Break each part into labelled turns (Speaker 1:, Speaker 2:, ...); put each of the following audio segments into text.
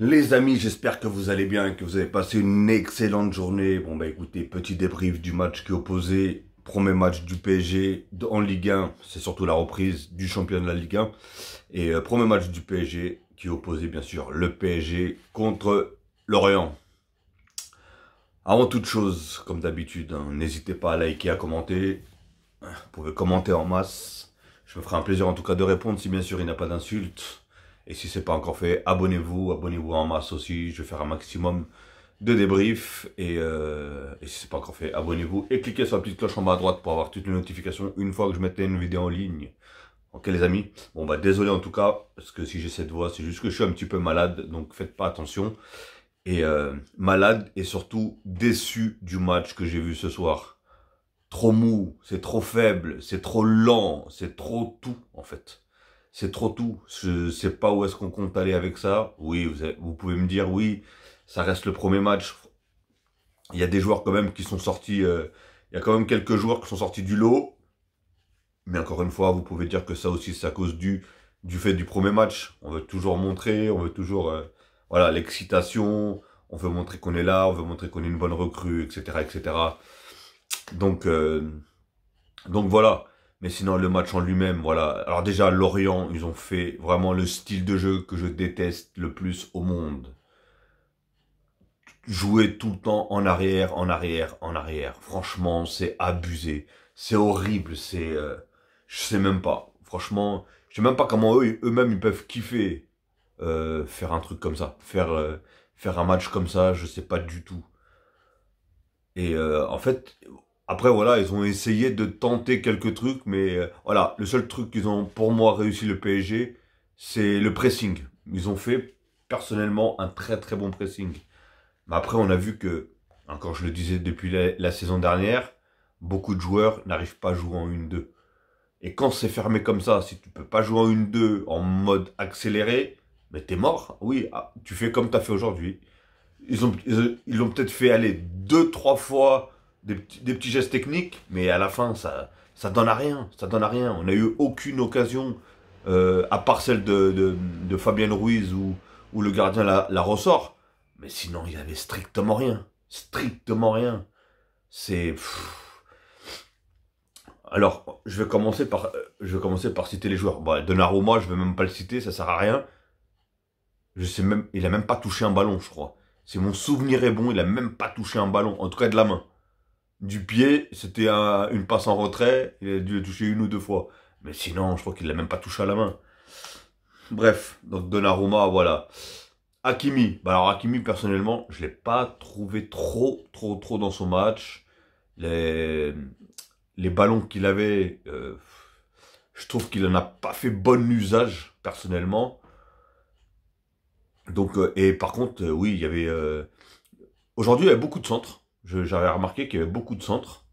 Speaker 1: Les amis, j'espère que vous allez bien et que vous avez passé une excellente journée. Bon bah écoutez, petit débrief du match qui opposait, premier match du PSG en Ligue 1, c'est surtout la reprise du champion de la Ligue 1. Et premier match du PSG qui opposait bien sûr le PSG contre Lorient. Avant toute chose, comme d'habitude, hein, n'hésitez pas à liker, à commenter. Vous pouvez commenter en masse. Je me ferai un plaisir en tout cas de répondre si bien sûr il n'y a pas d'insultes. Et si ce n'est pas encore fait, abonnez-vous en masse aussi. Je vais faire un maximum de débriefs. Et si ce n'est pas encore fait, abonnez-vous. Et cliquez sur la petite cloche en bas à droite pour avoir toutes les notifications une fois que je mettais une vidéo en ligne. Ok les amis. Bon bah désolé en tout cas, parce que si j'ai cette voix, c'est juste que je suis un petit peu malade. Donc faites pas attention. Et malade et surtout déçu du match que j'ai vu ce soir. Trop mou, c'est trop faible, c'est trop lent, c'est trop tout en fait. C'est trop tout. Je sais pas où est-ce qu'on compte aller avec ça. Oui, vous pouvez me dire, oui, ça reste le premier match. Il y a des joueurs quand même qui sont sortis, il y a quand même quelques joueurs qui sont sortis du lot. Mais encore une fois, vous pouvez dire que ça aussi, c'est à cause du fait du premier match. On veut toujours montrer, on veut toujours, voilà, l'excitation. On veut montrer qu'on est là, on veut montrer qu'on est une bonne recrue, etc., etc. Donc, donc voilà. Mais sinon, le match en lui-même, voilà. Alors déjà, Lorient, ils ont fait vraiment le style de jeu que je déteste le plus au monde. Jouer tout le temps en arrière, en arrière, en arrière. Franchement, c'est abusé. C'est horrible, je sais même pas. Franchement, je sais même pas comment eux-mêmes, ils peuvent kiffer faire un truc comme ça. Faire un match comme ça, je sais pas du tout. Et en fait, après voilà, ils ont essayé de tenter quelques trucs, mais voilà, le seul truc qu'ils ont pour moi réussi le PSG, c'est le pressing. Ils ont fait personnellement un très très bon pressing. Mais après, on a vu que, encore je le disais depuis la saison dernière, beaucoup de joueurs n'arrivent pas à jouer en 1-2. Et quand c'est fermé comme ça, si tu peux pas jouer en 1-2 en mode accéléré, mais t'es mort. Oui, tu fais comme t'as fait aujourd'hui. Ils l'ont peut-être fait aller 2, 3 fois des petits gestes techniques, mais à la fin, ça donne à rien. Ça donne à rien. On n'a eu aucune occasion, à part celle de Fabien Ruiz où le gardien la ressort. Mais sinon, il y avait strictement rien. Strictement rien. C'est... Alors, je vais commencer par citer les joueurs. Bon, Donnarumma, je vais même pas le citer, ça sert à rien. Je sais même, il a même pas touché un ballon, je crois. Si mon souvenir est bon, il a même pas touché un ballon, en tout cas de la main. Du pied, c'était une passe en retrait, il a dû le toucher 1 ou 2 fois. Mais sinon, je crois qu'il l'a même pas touché à la main. Bref, donc Donnarumma, voilà. Hakimi, bah alors Hakimi, personnellement, je l'ai pas trouvé trop dans son match. Les, les ballons qu'il avait, je trouve qu'il en a pas fait bon usage, personnellement. Donc, et par contre, oui, il y avait... aujourd'hui, il y avait beaucoup de centres. J'avais remarqué qu'il y avait beaucoup de centres.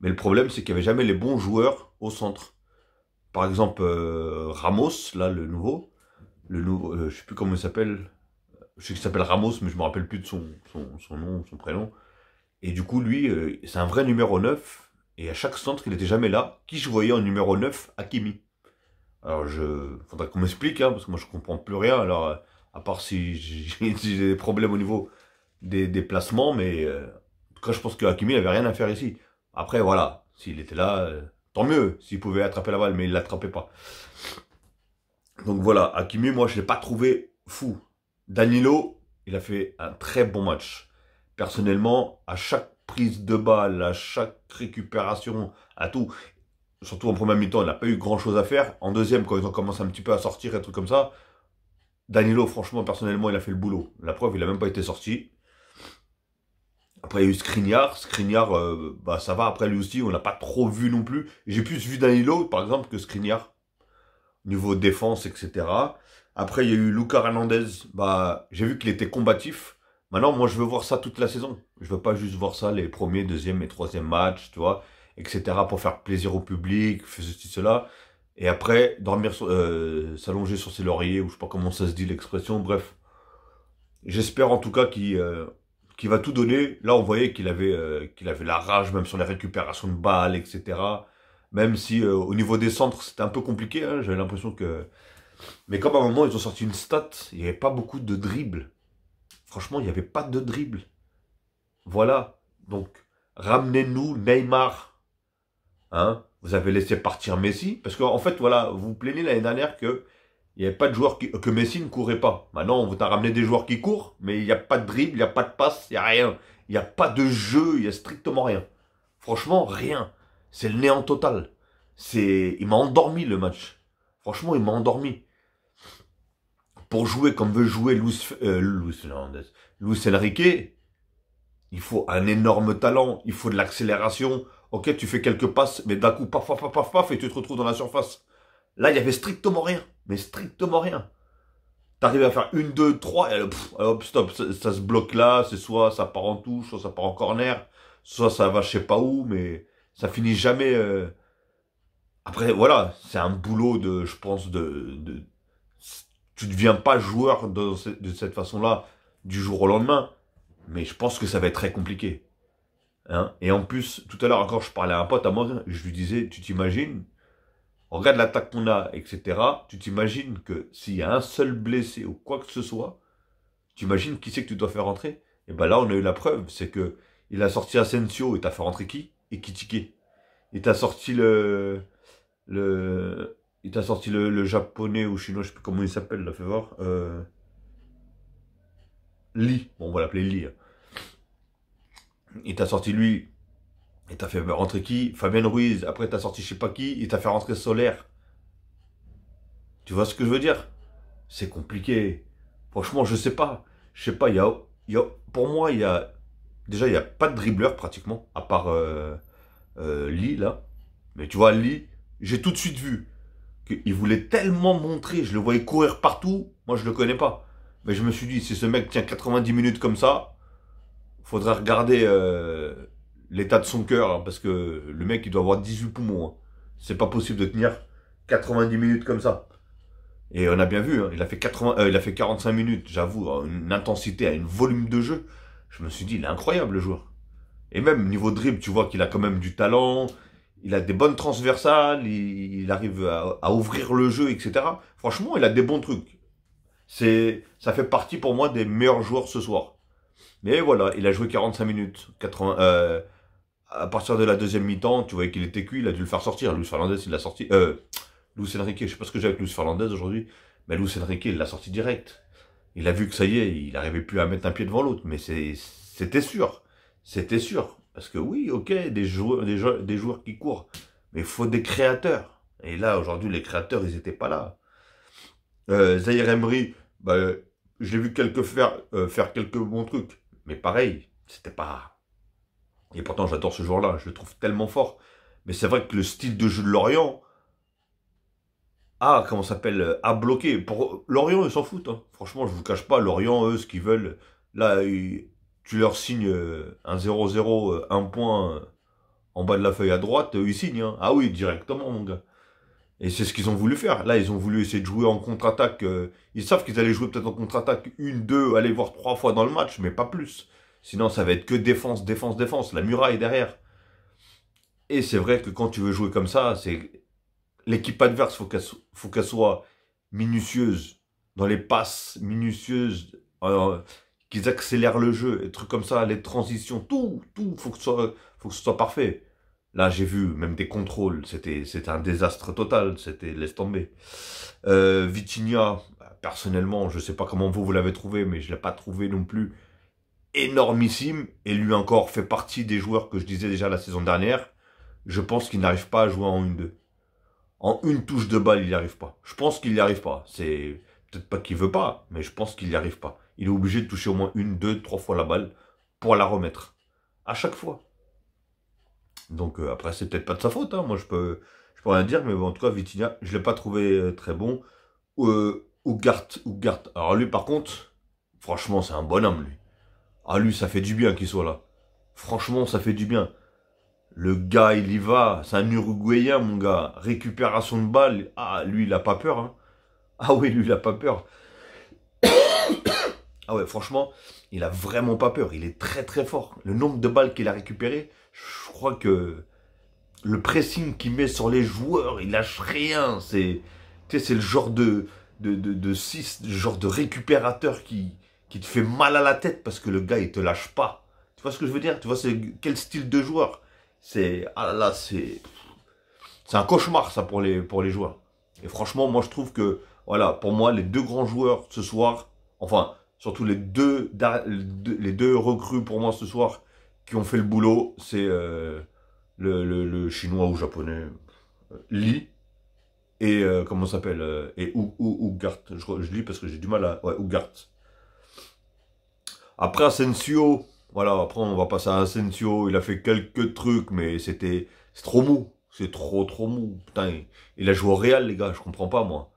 Speaker 1: Mais le problème, c'est qu'il n'y avait jamais les bons joueurs au centre. Par exemple, Ramos, là, je sais plus comment il s'appelle. Je sais qu'il s'appelle Ramos, mais je me rappelle plus de son nom, son prénom. Et du coup, lui, c'est un vrai numéro 9. Et à chaque centre, il n'était jamais là. Qui je voyais en numéro 9? Hakimi. Alors, faudrait qu'on m'explique, hein, parce que moi, je comprends plus rien. Alors, à part si j'ai des problèmes au niveau des placements, mais en tout cas, je pense que Hakimi n'avait rien à faire ici. Après, voilà, s'il était là, tant mieux, s'il pouvait attraper la balle, mais il ne l'attrapait pas. Donc voilà, Hakimi, moi, je ne l'ai pas trouvé fou. Danilo, il a fait un très bon match. Personnellement, à chaque prise de balle, à chaque récupération, à tout, surtout en première mi-temps, il n'a pas eu grand-chose à faire. En deuxième, quand ils ont commencé un petit peu à sortir et trucs comme ça, Danilo, franchement, personnellement, il a fait le boulot. La preuve, il n'a même pas été sorti. Après, il y a eu Skriniar. Skriniar, bah, ça va. Après, lui aussi, on l'a pas trop vu non plus. J'ai plus vu Danilo, par exemple, que Skriniar. Niveau défense, etc. Après, il y a eu Lucas Hernandez. Bah, j'ai vu qu'il était combatif. Maintenant, moi, je veux voir ça toute la saison. Je veux pas juste voir ça les premiers, deuxième et troisième matchs, tu vois, etc. pour faire plaisir au public, ceci, cela. Et après, s'allonger sur ses lauriers, ou je sais pas comment ça se dit l'expression, bref. J'espère en tout cas qu'il va tout donner. Là, on voyait qu'il avait la rage, même sur les récupérations de balles, etc. Même si au niveau des centres, c'était un peu compliqué. Hein, j'avais l'impression que Mais comme à un moment, ils ont sorti une stat, il n'y avait pas beaucoup de dribbles. Franchement, il n'y avait pas de dribbles. Voilà. Donc, ramenez-nous Neymar. Hein, vous avez laissé partir Messi. Parce qu'en fait, voilà, vous vous plaignez l'année dernière que il n'y avait pas de joueurs que Messi ne courait pas. Maintenant, on vous a ramené des joueurs qui courent, mais il n'y a pas de dribble, il n'y a pas de passe, il n'y a rien. Il n'y a pas de jeu, il n'y a strictement rien. Franchement, rien. C'est le néant total. Il m'a endormi le match. Franchement, il m'a endormi. Pour jouer comme veut jouer Luis Enrique, il faut un énorme talent, il faut de l'accélération. Ok, tu fais quelques passes, mais d'un coup, paf, paf, paf, paf, paf, et tu te retrouves dans la surface. Là, il y avait strictement rien. Mais strictement rien. T'arrives à faire une, deux, trois, et hop, stop, ça se bloque là, c'est soit ça part en touche, soit ça part en corner, soit ça va je sais pas où, mais ça finit jamais. Après, voilà, c'est un boulot de, je pense, tu ne deviens pas joueur de cette façon-là du jour au lendemain, mais je pense que ça va être très compliqué. Hein. Et en plus, tout à l'heure encore, je parlais à un pote à moi, je lui disais, tu t'imagines, regarde l'attaque qu'on a, etc. Tu t'imagines que s'il y a un seul blessé ou quoi que ce soit, tu imagines qui c'est que tu dois faire rentrer? Et ben là, on a eu la preuve, c'est que il a sorti Asensio et t'as fait rentrer qui? Et Kitike. Il t'a sorti il t'a sorti le japonais ou chinois, je sais plus comment il s'appelle, là, fais voir. Lee. Bon, on va l'appeler Lee. Il t'a sorti lui. Et t'as fait rentrer qui? Fabien Ruiz. Après, t'as sorti je sais pas qui. Il t'a fait rentrer Solaire. Tu vois ce que je veux dire? C'est compliqué. Franchement, je sais pas. Je sais pas, pour moi, déjà, il n'y a pas de dribbleur pratiquement, à part Lee, là. Mais tu vois, Lee, j'ai tout de suite vu qu'il voulait tellement montrer, je le voyais courir partout, moi je le connais pas. Mais je me suis dit, si ce mec tient 90 minutes comme ça, faudrait regarder l'état de son cœur, hein, parce que le mec, il doit avoir 18 poumons. Hein. C'est pas possible de tenir 90 minutes comme ça. Et on a bien vu, hein, il a fait 45 minutes, j'avoue, une intensité, un volume de jeu. Je me suis dit, il est incroyable le joueur. Et même niveau dribble, tu vois qu'il a quand même du talent, il a des bonnes transversales, il arrive à ouvrir le jeu, etc. Franchement, il a des bons trucs. Ça fait partie pour moi des meilleurs joueurs ce soir. Mais voilà, il a joué 45 minutes. À partir de la deuxième mi-temps, tu voyais qu'il était cuit, il a dû le faire sortir. Luis Fernandez, il l'a sorti. Luis Enrique, je sais pas ce que j'ai avec Luis Fernandez aujourd'hui, mais Luis Enrique, il l'a sorti direct. Il a vu que ça y est, il n'arrivait plus à mettre un pied devant l'autre, mais c'était sûr. C'était sûr. Parce que oui, ok, des joueurs qui courent, mais il faut des créateurs. Et là, aujourd'hui, les créateurs, ils n'étaient pas là. Zahir Emery, bah, je l'ai vu faire quelques bons trucs. Mais pareil, c'était pas... Et pourtant, j'adore ce joueur-là, je le trouve tellement fort. Mais c'est vrai que le style de jeu de Lorient, comment ça s'appelle, à bloquer. Pour Lorient, ils s'en foutent. Hein. Franchement, je vous cache pas, Lorient, eux, ce qu'ils veulent, là, tu leur signes un 0-0, un point en bas de la feuille à droite, eux, ils signent. Hein. Ah oui, directement, mon gars. Et c'est ce qu'ils ont voulu faire. Là, ils ont voulu essayer de jouer en contre-attaque. Ils savent qu'ils allaient jouer peut-être en contre-attaque une, deux, aller voir 3 fois dans le match, mais pas plus. Sinon, ça va être que défense, défense, défense. La muraille derrière. Et c'est vrai que quand tu veux jouer comme ça, c'est l'équipe adverse, faut qu'elle soit minutieuse dans les passes, minutieuse, qu'ils accélèrent le jeu, des trucs comme ça, les transitions, tout, faut que ce soit parfait. Là, j'ai vu même des contrôles, c'était un désastre total, laisse tomber. Vitinha, personnellement, je sais pas comment vous l'avez trouvé, mais je l'ai pas trouvé non plus énormissime, et lui encore fait partie des joueurs que je disais déjà la saison dernière. Je pense qu'il n'arrive pas à jouer en 1-2. En une touche de balle, il n'y arrive pas. Je pense qu'il n'y arrive pas. C'est peut-être pas qu'il veut pas, mais je pense qu'il n'y arrive pas. Il est obligé de toucher au moins une, deux, trois fois la balle pour la remettre. À chaque fois. Donc après, c'est peut-être pas de sa faute. Hein. Moi, je peux rien dire, mais bon, en tout cas, Vitinha, je l'ai pas trouvé très bon. Ugart. Alors lui, par contre, franchement, c'est un bonhomme, lui. Ah, lui, ça fait du bien qu'il soit là. Franchement, ça fait du bien. Le gars, il y va. C'est un Uruguayen, mon gars. Récupération de balle. Ah, lui, il a pas peur. Hein. Ah oui, lui, il a pas peur. Ah ouais, franchement, il a vraiment pas peur. Il est très, très fort. Le nombre de balles qu'il a récupéré, je crois que le pressing qu'il met sur les joueurs, il lâche rien. C'est le genre de de 6, genre de récupérateur qui te fait mal à la tête parce que le gars, il te lâche pas. Tu vois ce que je veux dire? Tu vois, c'est quel style de joueur? C'est, ah là là, c'est un cauchemar, ça, pour les joueurs. Et franchement, moi, je trouve que, voilà, pour moi, les deux grands joueurs ce soir, enfin, surtout les deux recrues pour moi ce soir, qui ont fait le boulot, c'est le chinois ou japonais, Lee, et comment ça s'appelle, et Ugart. Je lis parce que j'ai du mal à... Ouais, Ugart. Après Asensio, voilà, après on va passer à Asensio, il a fait quelques trucs, mais c'est trop mou. C'est trop mou. Putain, il a joué au Real, les gars, je comprends pas, moi.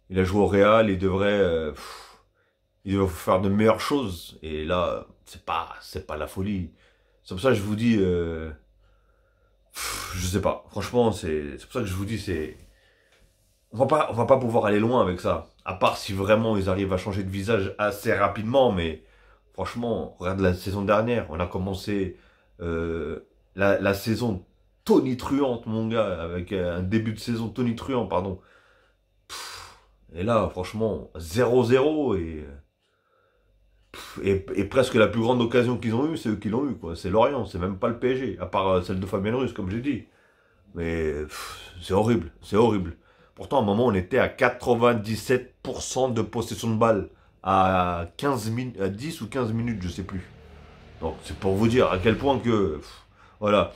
Speaker 1: Il a joué au Real, il devrait faire de meilleures choses. Et là, c'est pas la folie. C'est pour ça que je vous dis, je sais pas. Franchement, c'est pour ça que je vous dis, on va pas pouvoir aller loin avec ça. À part si vraiment ils arrivent à changer de visage assez rapidement, mais franchement, regarde la saison dernière, on a commencé la saison tonitruante, mon gars, avec un début de saison tonitruant, pardon. Et là, franchement, 0-0 et presque la plus grande occasion qu'ils ont eue, c'est eux qui l'ont eu, quoi. C'est Lorient, c'est même pas le PSG, à part celle de Fabien Ruiz, comme j'ai dit. Mais c'est horrible, c'est horrible. Pourtant, à un moment, on était à 97% de possession de balle à 15 minutes, à 10 ou 15 minutes, je sais plus. Donc, c'est pour vous dire à quel point que, voilà.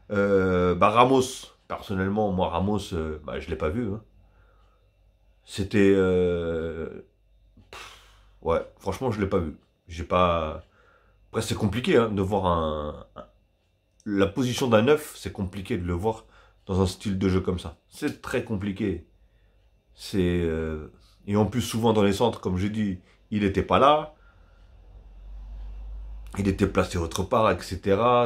Speaker 1: Bah, Ramos, personnellement, moi, Ramos, bah, je l'ai pas vu, hein. C'était, ouais, franchement, je l'ai pas vu. J'ai pas. Après, c'est compliqué, hein, de voir la position d'un neuf, c'est compliqué de le voir dans un style de jeu comme ça. C'est très compliqué. C'est et en plus souvent dans les centres, comme j'ai dit, il n'était pas là, il était placé autre part, etc.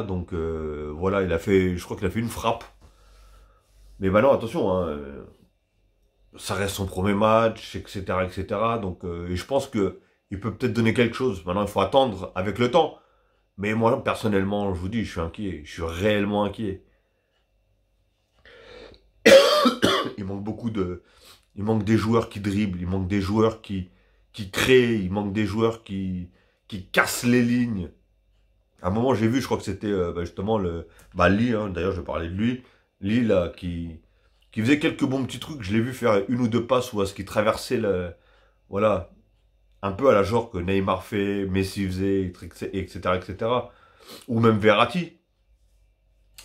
Speaker 1: Donc voilà, je crois qu'il a fait une frappe. Mais maintenant, attention, hein, ça reste son premier match, etc., etc. Donc et je pense que il peut peut-être donner quelque chose. Maintenant, il faut attendre avec le temps. Mais moi, personnellement, je vous dis, je suis inquiet, je suis réellement inquiet. Il manque il manque des joueurs qui dribblent, il manque des joueurs qui créent, il manque des joueurs qui cassent les lignes. À un moment, j'ai vu, je crois que c'était bah, justement Lee, hein, d'ailleurs, je vais parler de lui. Lee, là, qui faisait quelques bons petits trucs. Je l'ai vu faire une ou deux passes où à ce qu'il traversait voilà, un peu à la genre que Neymar fait, Messi faisait, etc., etc. Ou même Verratti.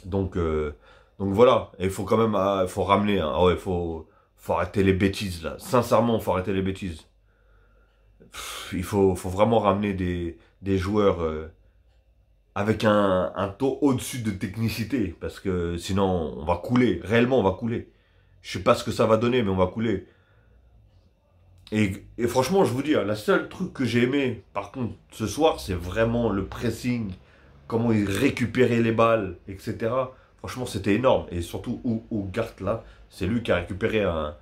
Speaker 1: Donc, voilà. Et il faut quand même, faut ramener, hein. Ah ouais, faut arrêter les bêtises, là. Sincèrement, faut arrêter les bêtises. Il faut vraiment ramener des joueurs avec un taux au-dessus de technicité. Parce que sinon, on va couler. Réellement, on va couler. Je sais pas ce que ça va donner, mais on va couler. Et franchement, je vous dis, hein, la seule truc que j'ai aimé, par contre, ce soir, c'est vraiment le pressing, comment ils récupéraient les balles, etc. Franchement, c'était énorme. Et surtout, Ugart, là, c'est lui qui a récupéré un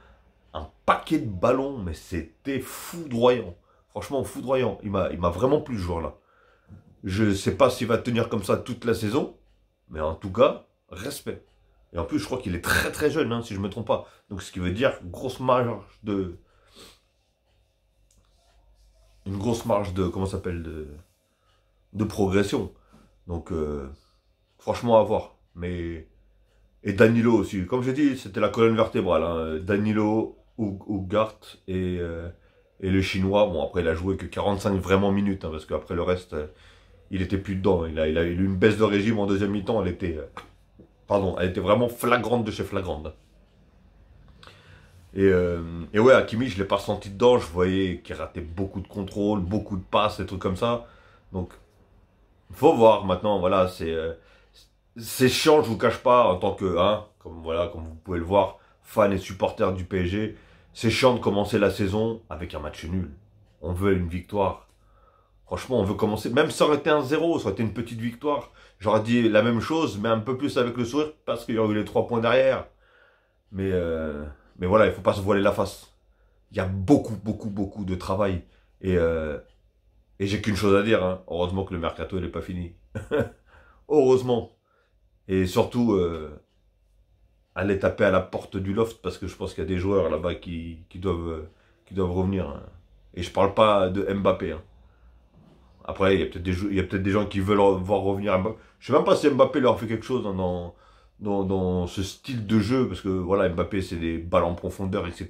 Speaker 1: paquet de ballons, mais c'était foudroyant. Franchement, foudroyant. Il m'a vraiment plu, ce joueur-là. Je sais pas s'il va tenir comme ça toute la saison, mais en tout cas, respect. Et en plus, je crois qu'il est très très jeune, hein, si je me trompe pas. Donc, ce qui veut dire une grosse marge de, comment ça s'appelle, de progression. Donc, franchement, à voir. Et Danilo aussi. Comme j'ai dit, c'était la colonne vertébrale, hein. Danilo, Ugart et le Chinois. Bon, après, il a joué que 45 vraiment minutes, hein, parce qu'après le reste, il était plus dedans. Il a eu une baisse de régime en deuxième mi-temps. Elle était vraiment flagrante de chez flagrante. Et ouais, Hakimi, je l'ai pas senti dedans. Je voyais qu'il ratait beaucoup de contrôles, beaucoup de passes, des trucs comme ça. Donc, faut voir maintenant. Voilà, c'est chiant, je vous cache pas, en tant que, hein, comme vous pouvez le voir, fan et supporter du PSG. C'est chiant de commencer la saison avec un match nul. On veut une victoire. Franchement, on veut commencer. Même si ça aurait été un 0, ça aurait été une petite victoire. J'aurais dit la même chose, mais un peu plus avec le sourire, parce qu'il y aurait eu les 3 points derrière. Mais voilà, il faut pas se voiler la face. Il y a beaucoup de travail. Et j'ai qu'une chose à dire, hein. Heureusement que le mercato n'est pas fini. Heureusement. Et surtout, aller taper à la porte du loft, parce que je pense qu'il y a des joueurs là-bas qui qui doivent revenir. Hein. Et je parle pas de Mbappé. Hein. Après, il y a peut-être des gens qui veulent voir revenir Mbappé. Je sais même pas si Mbappé leur fait quelque chose hein, dans ce style de jeu, parce que voilà, Mbappé, c'est des balles en profondeur, etc.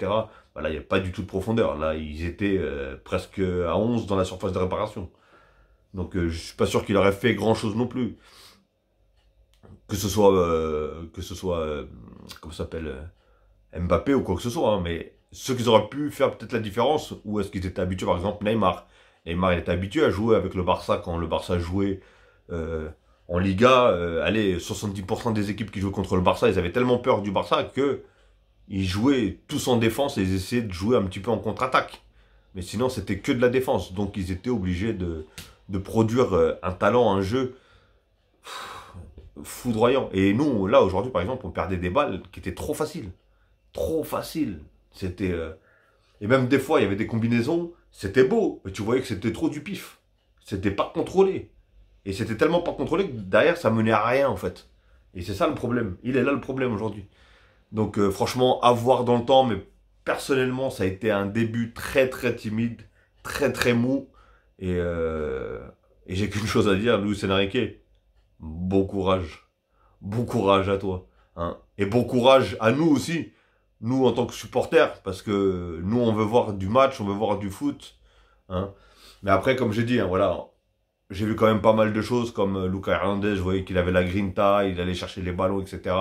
Speaker 1: Bah, là, il n'y a pas du tout de profondeur. Là, ils étaient presque à 11 dans la surface de réparation. Donc, je suis pas sûr qu'il aurait fait grand-chose non plus. Que ce soit, comment ça s'appelle, Mbappé ou quoi que ce soit. Hein, mais ceux qui auraient pu faire peut-être la différence, ou est-ce qu'ils étaient habitués, par exemple, Neymar. Neymar, il était habitué à jouer avec le Barça quand le Barça jouait en Liga. Allez, 70% des équipes qui jouaient contre le Barça, ils avaient tellement peur du Barça que ils jouaient tous en défense et ils essayaient de jouer un petit peu en contre-attaque. Mais sinon, c'était que de la défense. Donc, ils étaient obligés de produire un talent, un jeu foudroyant. Et nous, là, aujourd'hui, par exemple, on perdait des balles qui étaient trop faciles. Trop faciles. C'était... Et même des fois, il y avait des combinaisons, c'était beau, mais tu voyais que c'était trop du pif. C'était pas contrôlé. Et c'était tellement pas contrôlé que derrière, ça menait à rien, en fait. Et c'est ça le problème. Il est là le problème aujourd'hui. Donc, franchement, à voir dans le temps, mais personnellement, ça a été un début très, très timide, très, très mou. Et j'ai qu'une chose à dire, Luis Enrique, bon courage. Bon courage à toi. Hein. Et bon courage à nous aussi. Nous, en tant que supporters, parce que nous, on veut voir du match, on veut voir du foot. Hein. Mais après, comme j'ai dit, hein, voilà, j'ai vu quand même pas mal de choses, comme Lucas Hernandez, je voyais qu'il avait la grinta, il allait chercher les ballons, etc.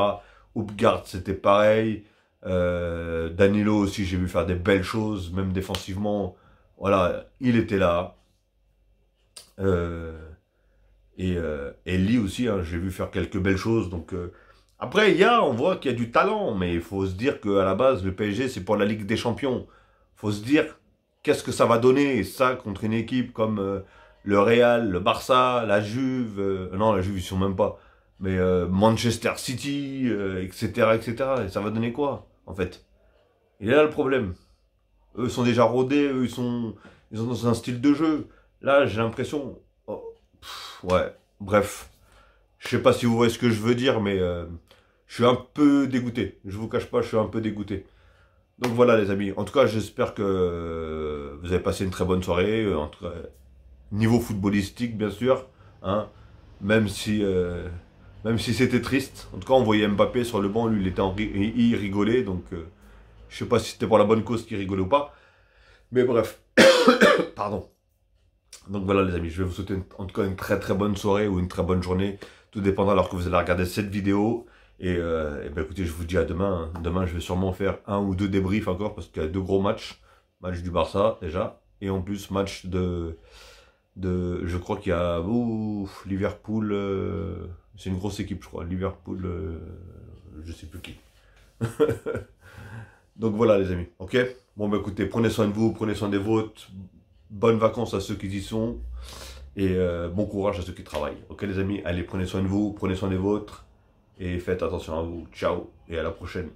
Speaker 1: Upgard, c'était pareil. Danilo aussi, j'ai vu faire des belles choses, même défensivement. Voilà, il était là. Euh, et Lee aussi, hein, j'ai vu faire quelques belles choses. Donc après, on voit qu'il y a du talent, mais il faut se dire qu'à la base, le PSG, c'est pour la Ligue des Champions. Il faut se dire qu'est-ce que ça va donner, et ça, contre une équipe comme le Real, le Barça, la Juve, non, la Juve, ils sont même pas, mais Manchester City, etc., etc. Et ça va donner quoi, en fait? Il est là le problème. Eux sont déjà rodés, eux, ils sont dans un style de jeu. Là, j'ai l'impression... oh, ouais, bref. Je sais pas si vous voyez ce que je veux dire, mais je suis un peu dégoûté. Je vous cache pas, je suis un peu dégoûté. Donc voilà les amis. En tout cas, j'espère que vous avez passé une très bonne soirée. En tout cas, niveau footballistique, bien sûr. Hein, même si, même si c'était triste. En tout cas, on voyait Mbappé sur le banc. Lui, il rigolait. Donc, je sais pas si c'était pour la bonne cause qu'il rigolait ou pas. Mais bref. Pardon. Donc voilà les amis, je vais vous souhaiter en tout cas une très très bonne soirée ou une très bonne journée. Tout dépendra alors que vous allez regarder cette vidéo. Et ben écoutez, je vous dis à demain. Demain, je vais sûrement faire un ou deux débriefs encore parce qu'il y a deux gros matchs. Match du Barça déjà. Et en plus, match je crois qu'il y a Liverpool. C'est une grosse équipe, je crois. Liverpool, je sais plus qui. Donc voilà les amis, ok? Bon bah écoutez, prenez soin de vous, prenez soin des vôtres. Bonnes vacances à ceux qui y sont. Et bon courage à ceux qui travaillent. Ok les amis, allez, prenez soin de vous, prenez soin des vôtres. Et faites attention à vous. Ciao et à la prochaine.